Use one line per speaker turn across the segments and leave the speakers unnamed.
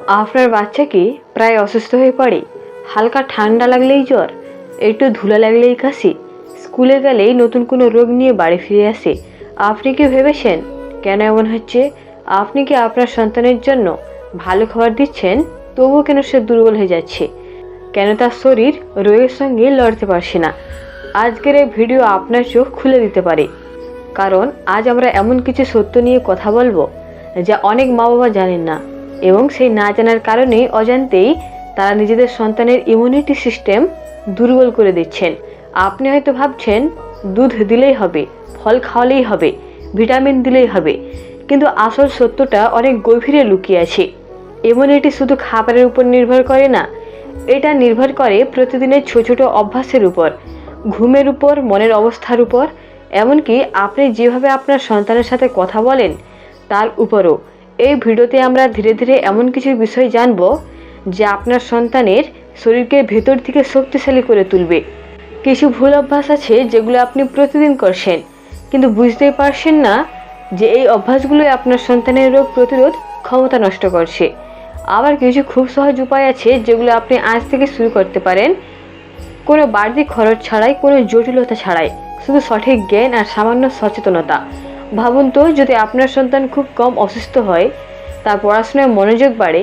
আপনার বাচ্চা কি প্রায় অসুস্থ হয়ে পড়ে? হালকা ঠান্ডা লাগলেই জ্বর, একটু ধুলা লাগলেই কাশি, স্কুলে গেলেই নতুন কোনো রোগ নিয়ে বাড়ি ফিরে আসে। আপনি কি ভেবেছেন কেন এমন হচ্ছে? আপনি কি আপনার সন্তানের জন্য ভালো খাবার দিচ্ছেন, তবুও কেন সে দুর্বল হয়ে যাচ্ছে? কেন তার শরীর রোগের সঙ্গে লড়তে পারছে না? আজকের এই ভিডিও আপনার চোখ খুলে দিতে পারে, কারণ আজ আমরা এমন কিছু সত্য নিয়ে কথা বলবো যা অনেক মা বাবা জানেন না, এবং সেই না জানার কারণেই অজান্তেই তারা নিজেদের সন্তানের ইমিউনিটি সিস্টেম দুর্বল করে দিচ্ছেন। আপনি হয়তো ভাবছেন দুধ দিলেই হবে, ফল খাওয়ালেই হবে, ভিটামিন দিলেই হবে, কিন্তু আসল সত্যটা অনেক গভীরে লুকিয়ে আছে। ইমিউনিটি শুধু খাবারের উপর নির্ভর করে না, এটা নির্ভর করে প্রতিদিনের ছোট ছোট অভ্যাসের উপর, ঘুমের উপর, মনের অবস্থার উপর, এমনকি আপনি যেভাবে আপনার সন্তানের সাথে কথা বলেন তার উপরও। এই ভিডিওতে আমরা ধীরে ধীরে এমন কিছু বিষয় জানব যা আপনার সন্তানের শরীরকে ভেতর থেকে শক্তিশালী করে তুলবে। কিছু ভুল অভ্যাস আছে যেগুলো আপনি প্রতিদিন করছেন, কিন্তু বুঝতেই পারছেন না যে এই অভ্যাসগুলোই আপনার সন্তানের রোগ প্রতিরোধ ক্ষমতা নষ্ট করছে। আবার কিছু খুব সহজ উপায় আছে যেগুলো আপনি আজ থেকে শুরু করতে পারেন, কোনো বাড়তি খরচ ছাড়াই, কোনো জটিলতা ছাড়াই, শুধু সঠিক জ্ঞান আর সামান্য সচেতনতা। ভাবুন তো, যদি আপনার সন্তান খুব কম অসুস্থ হয়, তার পড়াশোনায় মনোযোগ বাড়ে,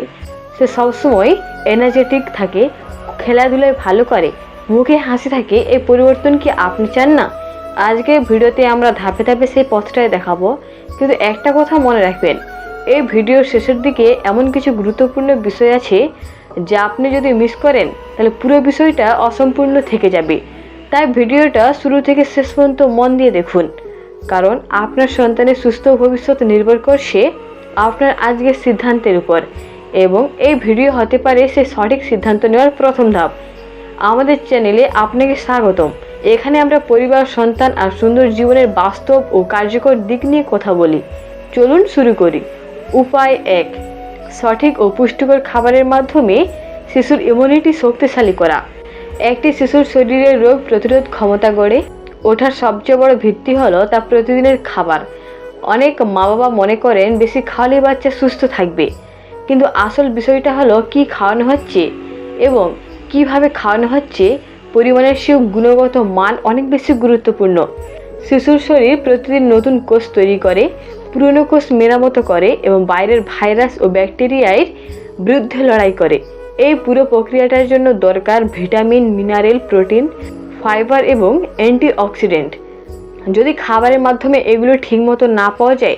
সে সবসময় এনার্জেটিক থাকে, খেলাধুলায় ভালো করে, মুখে হাসি থাকে, এই পরিবর্তন কি আপনি চান না? আজকের ভিডিওতে আমরা ধাপে ধাপে সেই পথটাই দেখাবো, কিন্তু একটা কথা মনে রাখবেন, এই ভিডিওর শেষের দিকে এমন কিছু গুরুত্বপূর্ণ বিষয় আছে যা আপনি যদি মিস করেন তাহলে পুরো বিষয়টা অসম্পূর্ণ থেকে যাবে। তাই ভিডিওটা শুরু থেকে শেষ পর্যন্ত মন দিয়ে দেখুন, কারণ আপনার সন্তানের সুস্থ ভবিষ্যৎ নির্ভর করছে আপনার আজকের সিদ্ধান্তের উপর, এবং এই ভিডিও হতে পারে সেই সঠিক সিদ্ধান্ত নেওয়ার প্রথম ধাপ। আমাদের চ্যানেলে আপনাকে স্বাগতম। এখানে আমরা পরিবার, সন্তান আর সুন্দর জীবনের বাস্তব ও কার্যকর দিক নিয়ে কথা বলি। চলুন শুরু করি। উপায় 1, সঠিক ও পুষ্টিকর খাবারের মাধ্যমে শিশুর ইমিউনিটি শক্তিশালী করা। একটি শিশুর শরীরের রোগ প্রতিরোধ ক্ষমতা গড়ে ওঠার সবচেয়ে বড় ভিত্তি হলো তার প্রতিদিনের খাবার। অনেক মা বাবা মনে করেন বেশি খাওয়ালে বাচ্চা সুস্থ থাকবে, কিন্তু আসল বিষয়টা হলো কি খাওয়ানো হচ্ছে এবং কিভাবে খাওয়ানো হচ্ছে। পরিমাণের চেয়েও গুণগত মান অনেক বেশি গুরুত্বপূর্ণ। শিশুর শরীর প্রতিদিন নতুন কোষ তৈরি করে, পুরনো কোষ মেরামত করে এবং বাইরের ভাইরাস ও ব্যাকটেরিয়ার বিরুদ্ধে লড়াই করে। এই পুরো প্রক্রিয়াটার জন্য দরকার ভিটামিন, মিনারেল, প্রোটিন, ফাইবার এবং অ্যান্টিঅক্সিডেন্ট। যদি খাবারের মাধ্যমে এগুলো ঠিকমতো না পাওয়া যায়,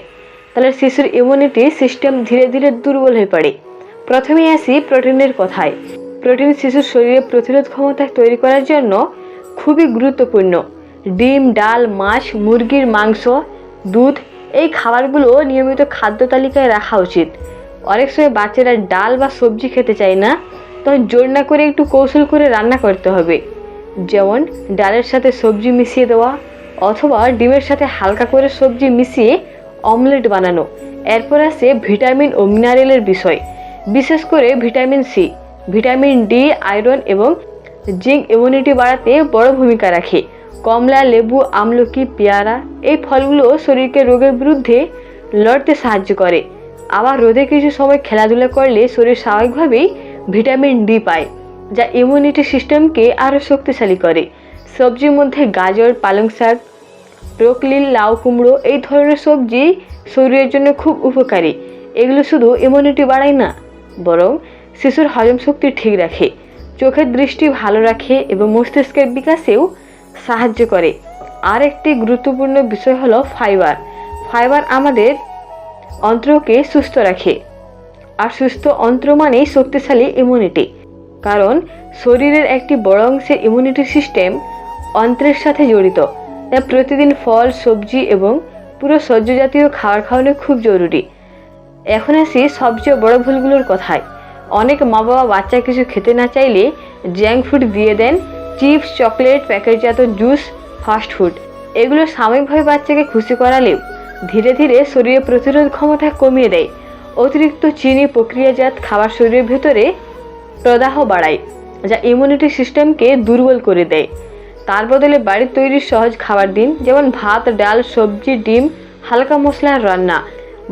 তাহলে শিশুর ইমিউনিটি সিস্টেম ধীরে ধীরে দুর্বল হয়ে পড়ে। প্রথমেই আসি প্রোটিনের কথায়। প্রোটিন শিশুর শরীরে প্রতিরোধ ক্ষমতা তৈরি করার জন্য খুবই গুরুত্বপূর্ণ। ডিম, ডাল, মাছ, মুরগির মাংস, দুধ, এই খাবারগুলো নিয়মিত খাদ্য তালিকায় রাখা উচিত। অনেক সময় বাচ্চারা ডাল বা সবজি খেতে চায় না, তখন জোর না করে একটু কৌশল করে রান্না করতে হবে। যেমন ডালের সাথে সবজি মিশিয়ে দেওয়া, অথবা ডিমের সাথে হালকা করে সবজি মিশিয়ে অমলেট বানানো। এরপর আসে ভিটামিন ও মিনারেলের বিষয়, বিশেষ করে vitamin C, vitamin D, iron এবং জিঙ্ক ইমিউনিটি বাড়াতে বড় ভূমিকা রাখে। কমলা, লেবু, আমলকি, পেয়ারা, এই ফলগুলো শরীরকে রোগের বিরুদ্ধে লড়তে সাহায্য করে। আবার রোদে কিছু সময় খেলাধুলা করলে শরীর স্বাভাবিকভাবেই ভিটামিন ডি পায়, যা ইমিউনিটি সিস্টেমকে আরও শক্তিশালী করে। সবজির মধ্যে গাজর, পালং শাক, ব্রোকলি, লাউ, কুমড়ো, এই ধরনের সবজি শরীরের জন্য খুব উপকারী। এগুলো শুধু ইমিউনিটি বাড়ায় না, বরং শিশুর হজম শক্তি ঠিক রাখে, চোখের দৃষ্টি ভালো রাখে এবং মস্তিষ্কের বিকাশেও সাহায্য করে। আর একটি গুরুত্বপূর্ণ বিষয় হলো ফাইবার। ফাইবার আমাদের অন্ত্রকে সুস্থ রাখে, আর সুস্থ অন্ত্র মানেই শক্তিশালী ইমিউনিটি, কারণ শরীরের একটি বড় অংশের ইমিউনিটি সিস্টেম অন্ত্রের সাথে জড়িত। তাই প্রতিদিন ফল, সবজি এবং পুরো শস্য জাতীয় খাবার খাওয়ানো খুব জরুরি। এখন আসি সবচেয়ে বড় ভুলগুলোর কথায়। অনেক মা বাবা বাচ্চা কিছু খেতে না চাইলে জাঙ্ক ফুড দিয়ে দেন, চিপস, চকলেট, প্যাকেটজাত জুস, ফাস্ট ফুড। এগুলো সাময়িকভাবে বাচ্চাকে খুশি করালেও ধীরে ধীরে শরীরের প্রতিরোধ ক্ষমতা কমিয়ে দেয়। অতিরিক্ত চিনি, প্রক্রিয়াজাত খাবার শরীরের ভেতরে প্রদাহ বাড়ায়, যা ইমিউনিটি সিস্টেমকে দুর্বল করে দেয়। তার বদলে বাড়ির তৈরি সহজ খাবার দিন, যেমন ভাত, ডাল, সবজি, ডিম, হালকা মশলার রান্না।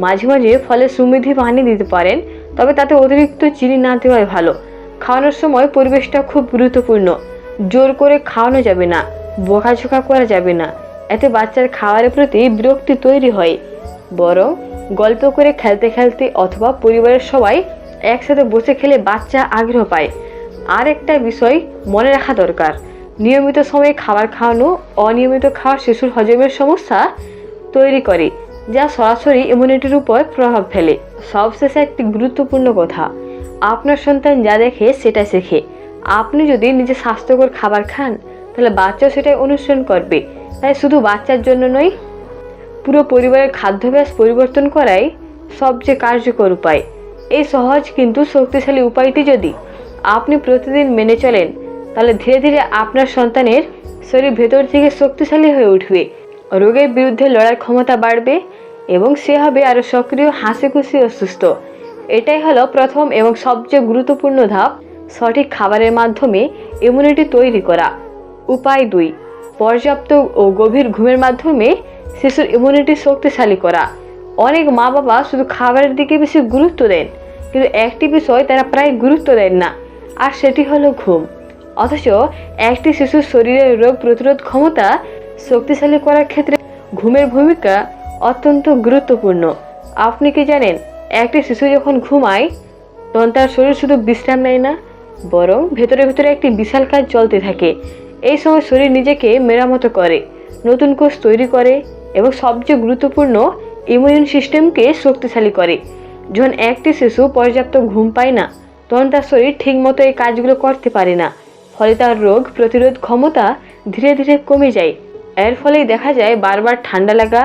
মাঝে মাঝে ফলের সমৃদ্ধি পানি দিতে পারেন, তবে তাতে অতিরিক্ত চিনি না দেওয়াই ভালো। খাওয়ানোর সময় পরিবেশটা খুব গুরুত্বপূর্ণ। জোর করে খাওয়ানো যাবে না, বকাঝকা করা যাবে না, এতে বাচ্চার খাওয়ারের প্রতি বিরক্তি তৈরি হয়। বরং গল্প করে খেলতে খেলতে অথবা পরিবারের সবাই একসাথে বসে খেলে বাচ্চা আগ্রহ পায়। আর একটা বিষয় মনে রাখা দরকার, নিয়মিত সময়ে খাবার খাওয়ানো অনিয়মিত খাওয়া শিশুর হজমের সমস্যা তৈরি করে, যা সরাসরি ইমিউনিটির উপর প্রভাব ফেলে। সবশেষে একটি গুরুত্বপূর্ণ কথা, আপনার সন্তান যা দেখে সেটা শেখে। আপনি যদি নিজে স্বাস্থ্যকর খাবার খান তাহলে বাচ্চাও সেটাই অনুসরণ করবে। তাই শুধু বাচ্চার জন্য নয়, পুরো পরিবারের খাদ্যাভ্যাস পরিবর্তন করাই সবচেয়ে কার্যকর উপায়। এই সহজ কিন্তু শক্তিশালী উপায়টি যদি আপনি প্রতিদিন মেনে চলেন তাহলে ধীরে ধীরে আপনার সন্তানের শরীর ভেতর থেকে শক্তিশালী হয়ে উঠবে, রোগের বিরুদ্ধে লড়ার ক্ষমতা বাড়বে এবং সে হবে আরও সক্রিয়, হাসি খুশি ও সুস্থ। এটাই হলো প্রথম এবং সবচেয়ে গুরুত্বপূর্ণ ধাপ, সঠিক খাবারের মাধ্যমে ইমিউনিটি তৈরি করা। উপায় 2, পর্যাপ্ত ও গভীর ঘুমের মাধ্যমে শিশুর ইমিউনিটি শক্তিশালী করা। অনেক মা বাবা শুধু খাবারের দিকে বেশি গুরুত্ব দেন, কিন্তু একটি বিষয় তারা প্রায় গুরুত্ব দেন না, আর সেটি হলো ঘুম। অথচ একটি শিশুর শরীরের রোগ প্রতিরোধ ক্ষমতা শক্তিশালী করার ক্ষেত্রে ঘুমের ভূমিকা অত্যন্ত গুরুত্বপূর্ণ। আপনি কি জানেন, একটি শিশু যখন ঘুমায় তখন তার শরীর শুধু বিশ্রাম নেয় না, বরং ভেতরে ভেতরে একটি বিশাল কাজ চলতে থাকে। এই সময় শরীর নিজেকে মেরামত করে, নতুন কোষ তৈরি করে এবং সবচেয়ে গুরুত্বপূর্ণ ইমিউন সিস্টেমকে শক্তিশালী করে। যখন একটি শিশু পর্যাপ্ত ঘুম পায় না তখন তার শরীর ঠিকমতো এই কাজগুলো করতে পারে না, ফলে তার রোগ প্রতিরোধ ক্ষমতা ধীরে ধীরে কমে যায়। এর ফলেই দেখা যায় বারবার ঠান্ডা লাগা,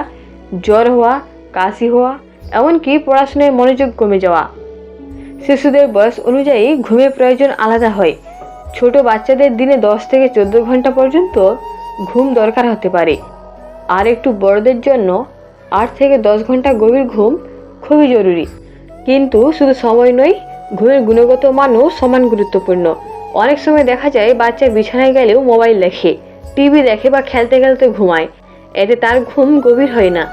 জ্বর হওয়া, কাশি হওয়া, এমনকি পড়াশোনায় মনোযোগ কমে যাওয়া। শিশুদের বয়স অনুযায়ী ঘুমের প্রয়োজন আলাদা হয়। ছোট বাচ্চাদের দিনে 10 থেকে 14 ঘন্টা পর্যন্ত ঘুম দরকার হতে পারে, আর একটু বড়দের জন্য 8 থেকে 10 ঘন্টা গভীর ঘুম খুবই জরুরি। কিন্তু শুধু সময় নয়, ঘুমের গুণগত মানও সমান গুরুত্বপূর্ণ। অনেক সময় দেখা যায় বাচ্চা বিছানায় গেলেও মোবাইল দেখে, টিভি দেখে বা খেলতে খেলতে ঘুমায়, এতে তার ঘুম গভীর হয় না।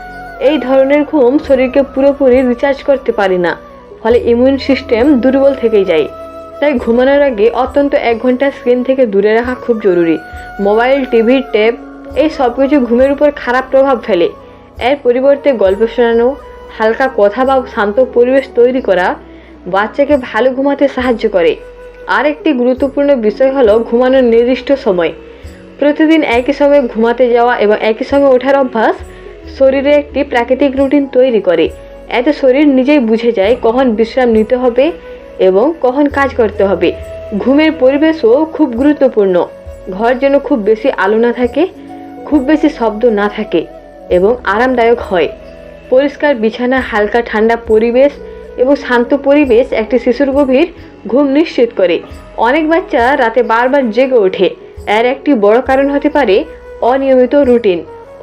এই ধরনের ঘুম শরীরকে পুরোপুরি রিচার্জ করতে পারে না, ফলে ইমিউন সিস্টেম দুর্বল থেকে যায়। তাই ঘুমানোর আগে অন্তত 1 ঘন্টা স্ক্রিন থেকে দূরে রাখা খুব জরুরি। মোবাইল, টিভি, ট্যাব এই সব কিছু ঘুমের উপর খারাপ প্রভাব ফেলে। এর পরিবর্তে গল্প শোনানো, হালকা কথা বা শান্ত পরিবেশ তৈরি করা বাচ্চাকে ভালো ঘুমাতে সাহায্য করে। আর একটি গুরুত্বপূর্ণ বিষয় হলো ঘুমানোর নির্দিষ্ট সময়। প্রতিদিন একই সময়ে ঘুমাতে যাওয়া এবং একই সময়ে ওঠার অভ্যাস শরীরে একটি প্রাকৃতিক রুটিন তৈরি করে। এতে শরীর নিজেই বুঝে যায় কখন বিশ্রাম নিতে হবে এবং কখন কাজ করতে হবে। ঘুমের পরিবেশও খুব গুরুত্বপূর্ণ। ঘর যেন খুব বেশি আলো না থাকে, খুব বেশি শব্দ না থাকে এবং আরামদায়ক হয়। পরিষ্কার বিছানা, হালকা ঠান্ডা পরিবেশ এবং শান্ত পরিবেশ একটি শিশুর গভীর ঘুম নিশ্চিত করে। অনেক বাচ্চা রাতে বারবার জেগে ওঠে, এর একটি বড় কারণ হতে পারে অনিয়মিত রুটিন,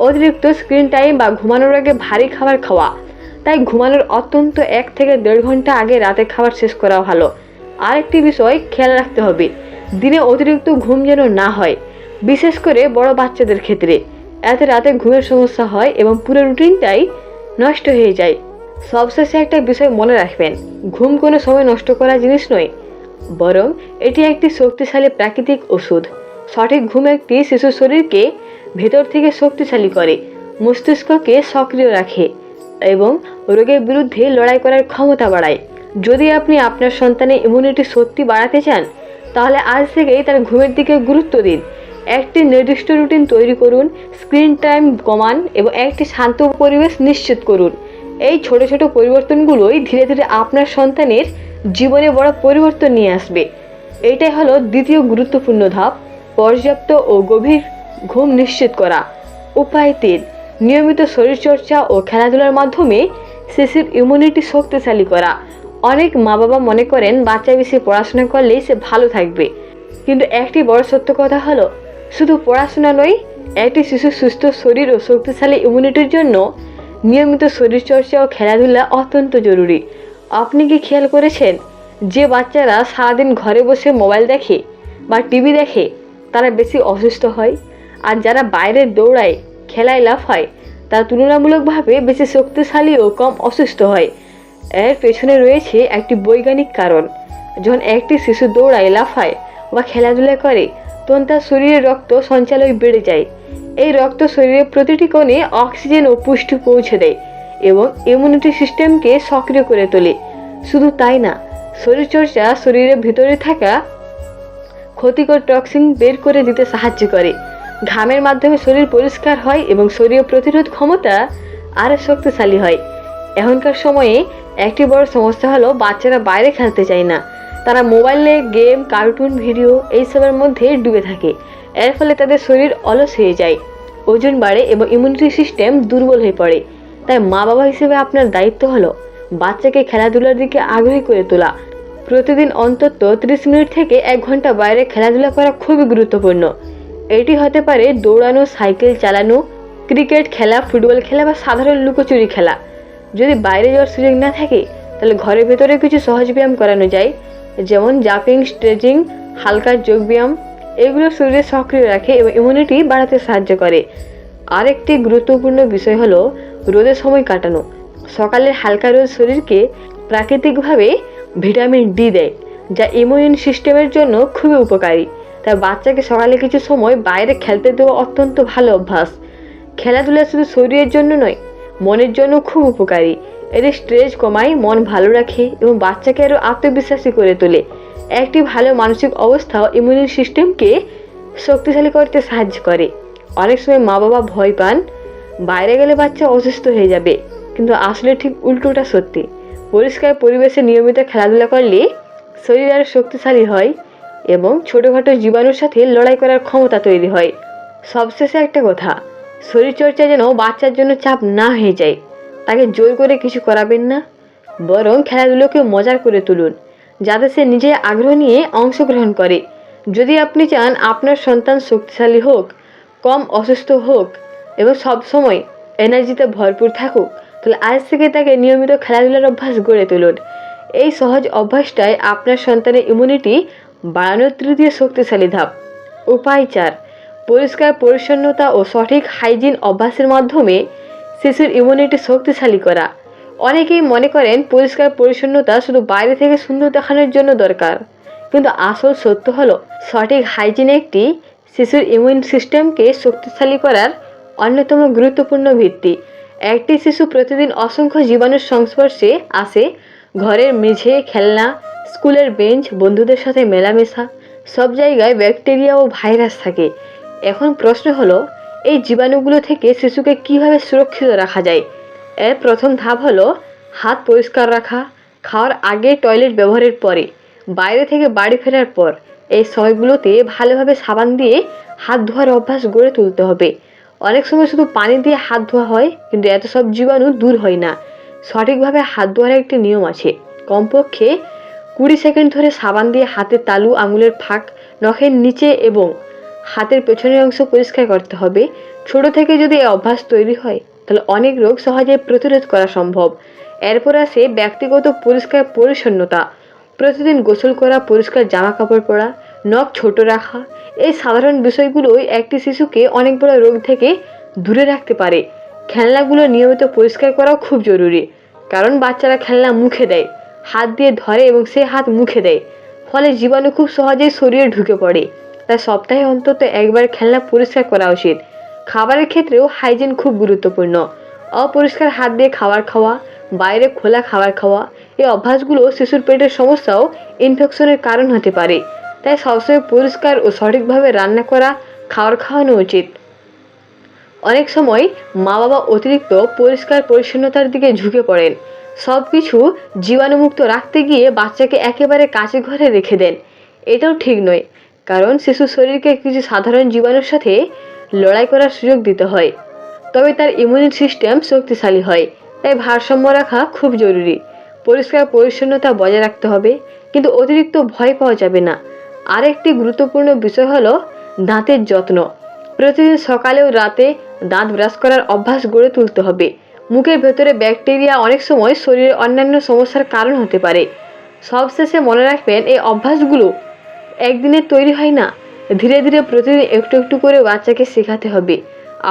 অতিরিক্ত স্ক্রিন টাইম বা ঘুমানোর আগে ভারী খাবার খাওয়া। তাই ঘুমানোর অন্তত 1 থেকে 1.5 ঘন্টা আগে রাতে খাবার শেষ করা ভালো। আর একটি বিষয় খেয়াল রাখতে হবে, দিনে অতিরিক্ত ঘুম যেন না হয়, বিশেষ করে বড় বাচ্চাদের ক্ষেত্রে। এতে রাতে ঘুমের সমস্যা হয় এবং পুরো রুটিনটাই নষ্ট হয়ে যায়। সবশেষে একটা বিষয় মনে রাখবেন, ঘুম কোনো সময় নষ্ট করা জিনিস নয়, বরং এটি একটি শক্তিশালী প্রাকৃতিক ওষুধ। সঠিক ঘুম একটি শিশুর শরীরকে ভেতর থেকে শক্তিশালী করে, মস্তিষ্ককে সক্রিয় রাখে এবং রোগের বিরুদ্ধে লড়াই করার ক্ষমতা বাড়ায়। যদি আপনি আপনার সন্তানের ইমিউনিটি সত্যি বাড়াতে চান তাহলে আজ থেকেই তার ঘুমের দিকে গুরুত্ব দিন। একটি নির্দিষ্ট রুটিন তৈরি করুন, স্ক্রিন টাইম কমান এবং একটি শান্ত পরিবেশ নিশ্চিত করুন। এই ছোট ছোট পরিবর্তনগুলোই ধীরে ধীরে আপনার সন্তানের জীবনে বড় পরিবর্তন নিয়ে আসবে। এটাই হলো দ্বিতীয় গুরুত্বপূর্ণ ধাপ, পর্যাপ্ত ও গভীর ঘুম নিশ্চিত করা। উপায় 3, নিয়মিত শরীরচর্চা ও খেলাধুলার মাধ্যমে শিশুর ইমিউনিটি শক্তিশালী করা। অনেক মা বাবা মনে করেন বাচ্চা বেশি পড়াশোনা করলেই সে ভালো থাকবে, কিন্তু একটি বড় সত্য কথা হলো শুধু পড়াশোনা নয়, একটি শিশুর সুস্থ শরীর ও শক্তিশালী ইমিউনিটির জন্য নিয়মিত শরীরচর্চা ও খেলাধুলা অত্যন্ত জরুরি। আপনি কি খেয়াল করেছেন যে বাচ্চারা সারাদিন ঘরে বসে মোবাইল দেখে বা টিভি দেখে তারা বেশি অসুস্থ হয়, আর যারা বাইরে দৌড়ায়, খেলায় লাফায় তারা তুলনামূলকভাবে বেশি শক্তিশালী ও কম অসুস্থ হয়? এর পেছনে রয়েছে একটি বৈজ্ঞানিক কারণ। যখন একটি শিশু দৌড়ায়, লাফায় বা খেলাধুলা করে তখন তার শরীরে রক্ত সঞ্চালন বেড়ে যায়। এই রক্ত শরীরের প্রতিটি কোণে অক্সিজেন ও পুষ্টি পৌঁছে দেয় এবং ইমিউনিটি সিস্টেমকে সক্রিয় করে তোলে। শুধু তাই না, শরীরচর্চা শরীরের ভিতরে থাকা ক্ষতিকর টক্সিন বের করে দিতে সাহায্য করে। ঘামের মাধ্যমে শরীর পরিষ্কার হয় এবং শরীরের প্রতিরোধ ক্ষমতা আরও শক্তিশালী হয়। এখনকার সময়ে একটি বড় সমস্যা হলো বাচ্চারা বাইরে খেলতে চায় না। তারা মোবাইলে গেম, কার্টুন, ভিডিও এইসবের মধ্যে ডুবে থাকে। এর ফলে তাদের শরীর অলস হয়ে যায়, ওজন বাড়ে এবং ইমিউনিটি সিস্টেম দুর্বল হয়ে পড়ে। তাই মা বাবা হিসেবে আপনার দায়িত্ব হলো বাচ্চাকে খেলাধুলার দিকে আগ্রহী করে তোলা। প্রতিদিন অন্তত 30 মিনিট থেকে 1 ঘন্টা বাইরে খেলাধুলা করা খুবই গুরুত্বপূর্ণ। এটি হতে পারে দৌড়ানো, সাইকেল চালানো, ক্রিকেট খেলা, ফুটবল খেলা বা সাধারণ লুকোচুরি খেলা। যদি বাইরে যাওয়ার সুযোগ না থাকে তাহলে ঘরের ভেতরে কিছু সহজ ব্যায়াম করানো যায়, যেমন জাম্পিং, স্ট্রেচিং, হালকা যোগ ব্যায়াম। এগুলো শরীরে সক্রিয় রাখে এবং ইমিউনিটি বাড়াতে সাহায্য করে। আরেকটি গুরুত্বপূর্ণ বিষয় হলো রোদের সময় কাটানো। সকালের হালকা রোদ শরীরকে প্রাকৃতিকভাবে ভিটামিন ডি দেয়, যা ইমিউন সিস্টেমের জন্য খুবই উপকারী। তাই বাচ্চাকে সকালে কিছু সময় বাইরে খেলতে দেওয়া অত্যন্ত ভালো অভ্যাস। খেলাধুলা শুধু শরীরের জন্য নয়, মনের জন্য খুব উপকারী। এতে স্ট্রেস কমায়, মন ভালো রাখে এবং বাচ্চাকে আরও আত্মবিশ্বাসী করে তোলে। একটি ভালো মানসিক অবস্থাও ইমিউন সিস্টেমকে শক্তিশালী করতে সাহায্য করে। অনেক সময় মা বাবা ভয় পান বাইরে গেলে বাচ্চা অসুস্থ হয়ে যাবে, কিন্তু আসলে ঠিক উল্টোটা সত্যি। পরিষ্কার পরিবেশে নিয়মিত খেলাধুলা করলে শরীর আরও শক্তিশালী হয় এবং ছোটোখাটো জীবাণুর সাথে লড়াই করার ক্ষমতা তৈরি হয়। সবশেষে একটা কথা, শরীরচর্চা যেন বাচ্চার জন্য চাপ না হয়ে যায়। তাকে জোর করে কিছু করাবেন না, বরং খেলাধুলোকে মজার করে তুলুন, যাতে সে নিজে আগ্রহ নিয়ে অংশগ্রহণ করে। যদি আপনি চান আপনার সন্তান শক্তিশালী হোক, কম অসুস্থ হোক এবং সবসময় এনার্জিতে ভরপুর থাকুক, তাহলে আজ থেকে তাকে নিয়মিত খেলাধুলার অভ্যাস গড়ে তুলুন। এই সহজ অভ্যাসটাই আপনার সন্তানের ইমিউনিটি বাড়ানোর তৃতীয় শক্তিশালী ধাপ। উপায় 4, পরিষ্কার পরিচ্ছন্নতা ও সঠিক হাইজিন অভ্যাসের মাধ্যমে শিশুর ইমিউনিটি শক্তিশালী করা। অনেকেই মনে করেন পরিষ্কার পরিচ্ছন্নতা শুধু বাইরে থেকে সুন্দর দেখানোর জন্য দরকার, কিন্তু আসল সত্য হলো সঠিক হাইজিন একটি শিশুর ইমিউন সিস্টেমকে শক্তিশালী করার অন্যতম গুরুত্বপূর্ণ ভিত্তি। একটি শিশু প্রতিদিন অসংখ্য জীবাণুর সংস্পর্শে আসে। ঘরের মেঝে, খেলনা, স্কুলের বেঞ্চ, বন্ধুদের সাথে মেলামেশা, সব জায়গায় ব্যাকটেরিয়া ও ভাইরাস থাকে। এখন প্রশ্ন হলো, এই জীবাণুগুলো থেকে শিশুকে কিভাবে সুরক্ষিত রাখা যায়? এর প্রথম ধাপ হলো হাত পরিষ্কার রাখা। খাওয়ার আগে, টয়লেট ব্যবহারের পরে, বাইরে থেকে বাড়ি ফেরার পর এই সময়গুলোতে ভালোভাবে সাবান দিয়ে হাত ধোয়ার অভ্যাস গড়ে তুলতে হবে। অনেক সময় শুধু পানি দিয়ে হাত ধোয়া হয়, কিন্তু এত সব জীবাণু দূর হয় না। সঠিকভাবে হাত ধোয়ার একটি নিয়ম আছে। কমপক্ষে 20 সেকেন্ড ধরে সাবান দিয়ে হাতের তালু, আঙুলের ফাঁক, নখের নিচে এবং হাতের পেছনের অংশ পরিষ্কার করতে হবে। ছোট থেকে যদি এই অভ্যাস তৈরি হয় তাহলে অনেক রোগ সহজে প্রতিরোধ করা সম্ভব। এরপর আসে ব্যক্তিগত পরিষ্কার পরিচ্ছন্নতা। প্রতিদিন গোসল করা, পরিষ্কার জামা কাপড় পরা, নখ ছোট রাখা, এই সাধারণ বিষয়গুলোই একটি শিশুকে অনেক বড় রোগ থেকে দূরে রাখতে পারে। খেলনাগুলো নিয়মিত পরিষ্কার করাও খুব জরুরি, কারণ বাচ্চারা খেলনা মুখে দেয়, হাত দিয়ে ধরে এবং সে হাত মুখে দেয়, ফলে জীবাণু খুব সহজেই শরীরে ঢুকে পড়ে। তাই সপ্তাহে অন্তত একবার খেলনা পরিষ্কার করা উচিত। খাবারের ক্ষেত্রেও হাইজিন খুব গুরুত্বপূর্ণ। অপরিষ্কার হাত দিয়ে খাবার খাওয়া, বাইরে খোলা খাবার খাওয়া, এই অভ্যাসগুলো শিশুর পেটের সমস্যাও ইনফেকশনের কারণ হতে পারে। তাই সবসময় পরিষ্কার ও সঠিকভাবে রান্না করা খাবার খাওয়ানো উচিত। অনেক সময় মা বাবা অতিরিক্ত পরিষ্কার পরিচ্ছন্নতার দিকে ঝুঁকে পড়েন। সব কিছু জীবাণুমুক্ত রাখতে গিয়ে বাচ্চাকে একেবারে কাছে ঘরে রেখে দেন। এটাও ঠিক নয়, কারণ শিশুর শরীরকে কিছু সাধারণ জীবাণুর সাথে লড়াই করার সুযোগ দিতে হয়, তবে তার ইমিউন সিস্টেম শক্তিশালী হয়। তাই ভারসাম্য রাখা খুব জরুরি। পরিষ্কার পরিচ্ছন্নতা বজায় রাখতে হবে, কিন্তু অতিরিক্ত ভয় পাওয়া যাবে না। আরেকটি গুরুত্বপূর্ণ বিষয় হলো দাঁতের যত্ন। প্রতিদিন সকালে ও রাতে দাঁত ব্রাশ করার অভ্যাস গড়ে তুলতে হবে। মুখের ভেতরে ব্যাকটেরিয়া অনেক সময় শরীরের অন্যান্য সমস্যার কারণ হতে পারে। সবশেষে মনে রাখবেন, এই অভ্যাসগুলো একদিনে তৈরি হয় না। ধীরে ধীরে প্রতিদিন একটু একটু করে বাচ্চাকে শেখাতে হবে।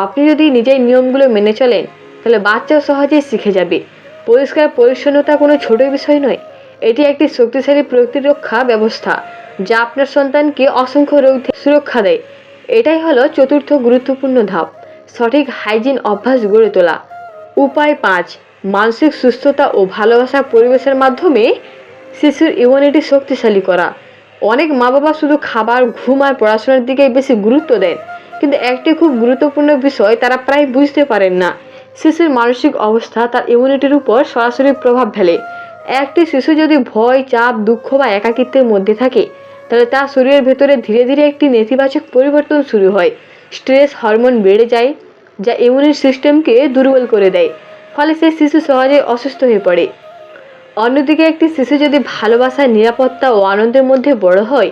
আপনি যদি নিজের নিয়মগুলো মেনে চলেন তাহলে বাচ্চাও সহজেই শিখে যাবে। পরিষ্কার পরিচ্ছন্নতা কোনো ছোট বিষয় নয়, এটি একটি শক্তিশালী প্রতিরক্ষা ব্যবস্থা যা আপনার সন্তানকে অসংখ্য রোগ থেকে সুরক্ষা দেয়। এটাই হলো চতুর্থ গুরুত্বপূর্ণ ধাপ, সঠিক হাইজিন অভ্যাস গড়ে তোলা। উপায় 5, মানসিক সুস্থতা ও ভালোবাসার পরিবেশের মাধ্যমে শিশুর ইমিউনিটি শক্তিশালী করা। অনেক মা বাবা শুধু খাবার, ঘুম আর পড়াশোনার দিকে বেশি গুরুত্ব দেন, কিন্তু একটি খুব গুরুত্বপূর্ণ বিষয় তারা প্রায় বুঝতে পারেন না। শিশুর মানসিক অবস্থা তার ইমিউনিটির উপর সরাসরি প্রভাব ফেলে। একটি শিশু যদি ভয়, চাপ, দুঃখ বা একাকিত্বের মধ্যে থাকে, তাহলে তার শরীরের ভেতরে ধীরে ধীরে একটি নেতিবাচক পরিবর্তন শুরু হয়। স্ট্রেস হরমোন বেড়ে যায়, যা ইমিউনি সিস্টেমকে দুর্বল করে দেয়, ফলে সেই শিশু সহজে অসুস্থ হয়ে পড়ে। অন্যদিকে একটি শিশু যদি ভালোবাসা, নিরাপত্তা ও আনন্দের মধ্যে বড় হয়,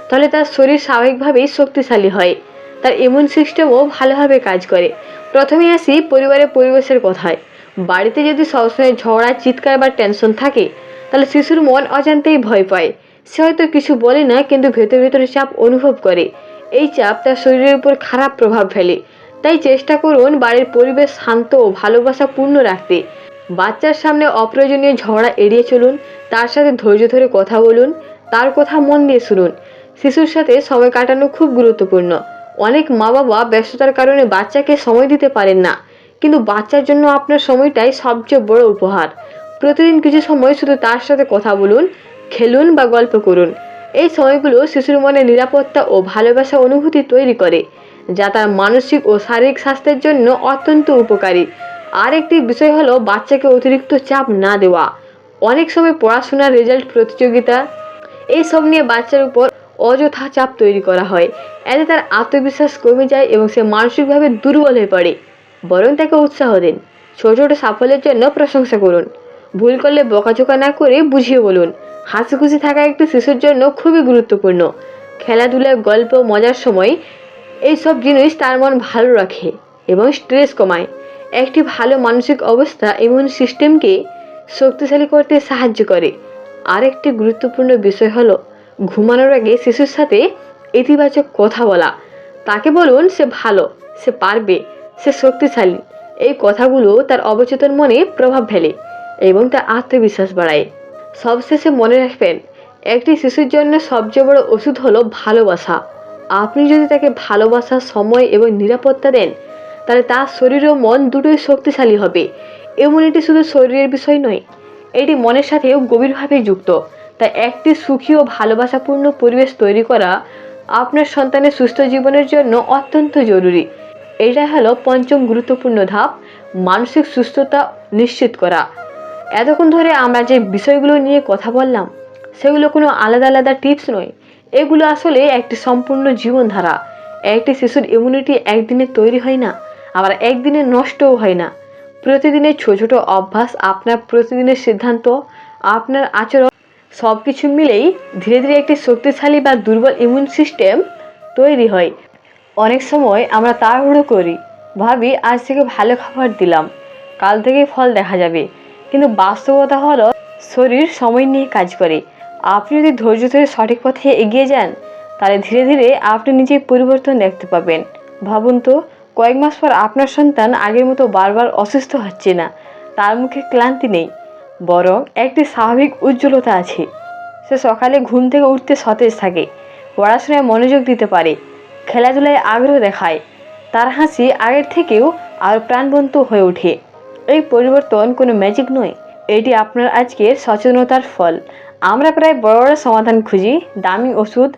তাহলে তার শরীর স্বাভাবিকভাবেই শক্তিশালী হয়, তার ইমিউন সিস্টেমও ভালোভাবে কাজ করে। প্রথমে আসি পরিবারের পরিবেশের কথায়। বাড়িতে যদি সবসময় ঝগড়া, চিৎকার বা টেনশন থাকে, তাহলে শিশুর মন অজান্তেই ভয় পায়। সে হয়তো কিছু বলে না, কিন্তু ভেতরে ভেতরে চাপ অনুভব করে। এই চাপ তার শরীরের উপর খারাপ প্রভাব ফেলে। তাই চেষ্টা করুন বাড়ির পরিবেশ শান্ত ও ভালোবাসাপূর্ণ রাখতে। বাচ্চার সামনে অপ্রয়োজনীয় ঝগড়া এড়িয়ে চলুন, তার সাথে ধৈর্য ধরে কথা বলুন, তার কথা মন দিয়ে শুনুন। শিশুর সাথে সময় কাটানো খুব গুরুত্বপূর্ণ। অনেক মা বাবা ব্যস্ততার কারণে বাচ্চাকে সময় দিতে পারেন না, কিন্তু বাচ্চার জন্য আপনার সময়টাই সবচেয়ে বড় উপহার। প্রতিদিন কিছু সময় শুধু তার সাথে কথা বলুন, খেলুন বা গল্প করুন। এই সময়গুলো শিশুর মনে নিরাপত্তা ও ভালোবাসা অনুভূতি তৈরি করে, যা তার মানসিক ও শারীরিক স্বাস্থ্যের জন্য অত্যন্ত উপকারী। আর একটি বিষয় হলো বাচ্চাকে অতিরিক্ত চাপ না দেওয়া। অনেক সময় পড়াশোনার রেজাল্ট, প্রতিযোগিতা এইসব নিয়ে বাচ্চার উপর অযথা চাপ তৈরি করা হয়। এতে তার আত্মবিশ্বাস কমে যায় এবং সে মানসিকভাবে দুর্বল হয়ে পড়ে। বরং তাকে উৎসাহ দিন, ছোট ছোট সাফল্যের জন্য প্রশংসা করুন। ভুল করলে বকাঝোকা না করে বুঝিয়ে বলুন। হাসি খুশি থাকা একটি শিশুর জন্য খুবই গুরুত্বপূর্ণ। খেলাধুলা, গল্প, মজার সময় এইসব জিনিস তার মন ভালো রাখে এবং স্ট্রেস কমায়। একটি ভালো মানসিক অবস্থা ইমিউন সিস্টেমকে শক্তিশালী করতে সাহায্য করে। আরেকটি গুরুত্বপূর্ণ বিষয় হলো ঘুমানোর আগে শিশুর সাথে ইতিবাচক কথা বলা। তাকে বলুন সে ভালো, সে পারবে, সে শক্তিশালী। এই কথাগুলো তার অবচেতন মনে প্রভাব ফেলে এবং তার আত্মবিশ্বাস বাড়ায়। সবশেষে মনে রাখবেন, একটি শিশুর জন্য সবচেয়ে বড় ওষুধ হলো ভালোবাসা। আপনি যদি তাকে ভালোবাসা, সময় এবং নিরাপত্তা দেন, তাহলে তার শরীর ও মন দুটোই শক্তিশালী হবে। ইমিউনিটি শুধু শরীরের বিষয় নয়, এটি মনের সাথেও গভীরভাবে যুক্ত। তাই একটি সুখী ও ভালোবাসাপূর্ণ পরিবেশ তৈরি করা আপনার সন্তানের সুস্থ জীবনের জন্য অত্যন্ত জরুরি। এটা হলো পঞ্চম গুরুত্বপূর্ণ ধাপ, মানসিক সুস্থতা নিশ্চিত করা। এতক্ষণ ধরে আমরা যে বিষয়গুলো নিয়ে কথা বললাম, সেগুলো কোনো আলাদা আলাদা টিপস নয়, এগুলো আসলে একটি সম্পূর্ণ জীবনধারা। একটি শিশুর ইমিউনিটি একদিনে তৈরি হয় না, আবার একদিনে নষ্টও হয় না। প্রতিদিনের ছোট ছোট অভ্যাস, আপনার প্রতিদিনের সিদ্ধান্ত, আপনার আচরণ সব কিছু মিলেই ধীরে ধীরে একটি শক্তিশালী বা দুর্বল ইমিউন সিস্টেম তৈরি হয়। অনেক সময় আমরা তাড়াহুড়ো করি, ভাবি আজ থেকে ভালো খাবার দিলাম, কাল থেকে ফল দেখা যাবে। কিন্তু বাস্তবতা হলো শরীর সময় নিয়ে কাজ করে। আপনি যদি ধৈর্য ধরে সঠিক পথে এগিয়ে যান, তাহলে ধীরে ধীরে আপনি নিজেই পরিবর্তন দেখতে পাবেন। ভাবুন তো, কয়েক মাস পর আপনার সন্তান আগের মতো বারবার অসুস্থ হচ্ছে না, তার মুখে ক্লান্তি নেই, বরং একটি স্বাভাবিক উজ্জ্বলতা আছে। সে সকালে ঘুম থেকে উঠতে সতেজ থাকে, পড়াশোনায় মনোযোগ দিতে পারে, খেলাধুলায় আগ্রহ দেখায়, তার হাসি আগের থেকেও আরও প্রাণবন্ত হয়ে ওঠে। এই পরিবর্তন কোনো ম্যাজিক নয়, এটি আপনার আজকের সচেতনতার ফল। আমরা প্রায় বড় বড় সমাধান খুঁজি, দামি ওষুধ,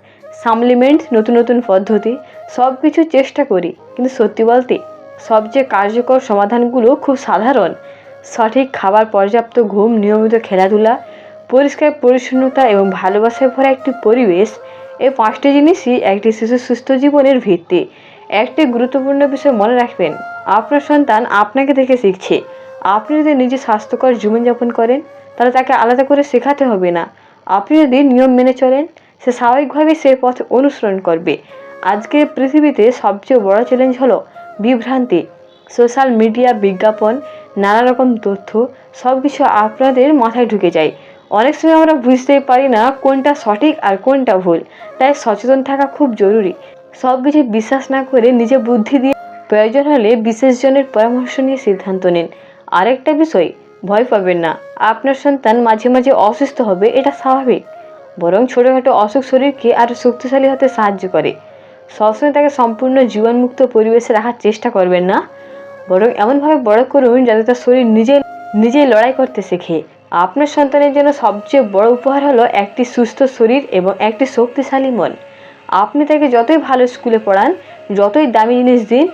সাপ্লিমেন্ট, নতুন নতুন পদ্ধতি, সব কিছু চেষ্টা করি, কিন্তু সত্যি বলতে সবচেয়ে কার্যকর সমাধানগুলো খুব সাধারণ। সঠিক খাবার, পর্যাপ্ত ঘুম, নিয়মিত খেলাধুলা, পরিষ্কার পরিচ্ছন্নতা এবং ভালোবাসায় ভরা একটি পরিবেশ, এই 5টি জিনিসই একটি শিশুর সুস্থ জীবনের ভিত্তি। একটি গুরুত্বপূর্ণ বিষয় মনে রাখবেন, আপনার সন্তান আপনাকে দেখে শিখছে। আপনি যদি নিজে স্বাস্থ্যকর জীবনযাপন করেন, তাহলে তাকে আলাদা করে শেখাতে হবে না। আপনি যদি নিয়ম মেনে চলেন, সে স্বাভাবিকভাবে সে পথ অনুসরণ করবে। আজকের পৃথিবীতে সবচেয়ে বড় চ্যালেঞ্জ হলো বিভ্রান্তি। সোশ্যাল মিডিয়া, বিজ্ঞাপন, নানা রকম তথ্য, সব কিছু আপনাদের মাথায় ঢুকে যায়। অনেক সময় আমরা বুঝতেই পারি না কোনটা সঠিক আর কোনটা ভুল। তাই সচেতন থাকা খুব জরুরি। সব কিছু বিশ্বাস না করে নিজে বুদ্ধি দিয়ে প্রয়োজন হলে বিশেষজনের পরামর্শ নিয়ে সিদ্ধান্ত নিন। আরেকটা বিষয়, ভয় পাবেন না, আপনার সন্তান মাঝে মাঝে অসুস্থ হবে, এটা স্বাভাবিক। বরং ছোটোখাটো অসুখ শরীরকে আরও শক্তিশালী হতে সাহায্য করে। সবসময় তাকে সম্পূর্ণ জীবাণুমুক্ত পরিবেশে রাখার চেষ্টা করবেন না, বরং এমনভাবে বড় করুন যাতে তার শরীর নিজেই লড়াই করতে শেখে। আপনার সন্তানের জন্য সবচেয়ে বড় উপহার হলো একটি সুস্থ শরীর এবং একটি শক্তিশালী মন। আপনি তাকে যতই ভালো স্কুলে পড়ান, যতই দামি জিনিস দিন,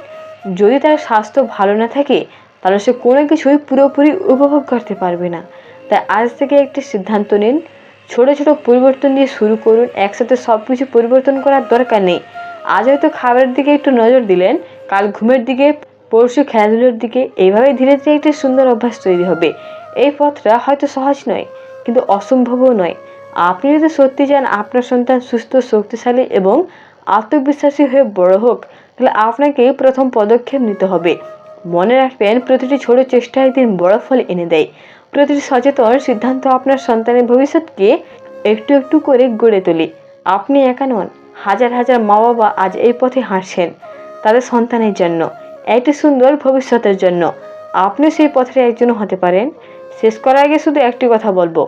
যদি তার স্বাস্থ্য ভালো না থাকে তাহলে সে কোনো কিছুই পুরোপুরি উপভোগ করতে পারবে না। তাই আজ থেকে একটি সিদ্ধান্ত নিন, ছোট ছোট পরিবর্তন দিয়ে শুরু করুন। একসাথে সব কিছু পরিবর্তন করার দরকার নেই। আজ হয়তো খাবারের দিকে একটু নজর দিলেন, কাল ঘুমের দিকে, পরশু খেলাধুলোর দিকে। এইভাবে ধীরে ধীরে একটি সুন্দর অভ্যাস তৈরি হবে। এই পথটা হয়তো সহজ নয়, কিন্তু অসম্ভবও নয়। আপনি যদি সত্যি চান আপনার সন্তান সুস্থ, শক্তিশালী এবং আত্মবিশ্বাসী হয়ে বড় হোক, তাহলে আপনাকেই প্রথম পদক্ষেপ নিতে হবে। মনে রাখবেন, প্রতিটি ছোট চেষ্টা একদিন বড় ফল এনে দেয়। প্রতিটি সচেতন সিদ্ধান্ত আপনার সন্তানের ভবিষ্যৎকে একটু একটু করে গড়ে তোলে। আপনি একা নন, হাজার হাজার মা বাবা আজ এই পথে হাঁটছেন তাদের সন্তানের জন্য, একটি সুন্দর ভবিষ্যতের জন্য। আপনি সেই পথের একজন হতে পারেন। শেষ করার আগে শুধু একটি কথা বলবো,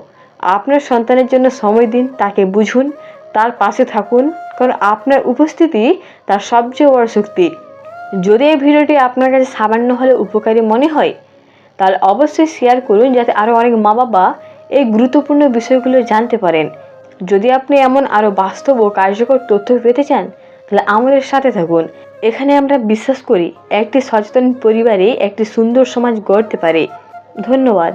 আপনার সন্তানের জন্য সময় দিন, তাকে বুঝুন, তার পাশে থাকুন, কারণ আপনার উপস্থিতি তার সবচেয়ে বড় শক্তি। যদি এই ভিডিওটি আপনার কাছে সামান্য হলে উপকারী মনে হয়, তাহলে অবশ্যই শেয়ার করুন, যাতে আরও অনেক মা বাবা এই গুরুত্বপূর্ণ বিষয়গুলো জানতে পারেন। যদি আপনি এমন আরও বাস্তব ও কার্যকর তথ্য পেতে চান, তাহলে আমাদের সাথে থাকুন। এখানে আমরা বিশ্বাস করি একটি সচেতন পরিবারে একটি সুন্দর সমাজ গড়তে পারে। ধন্যবাদ।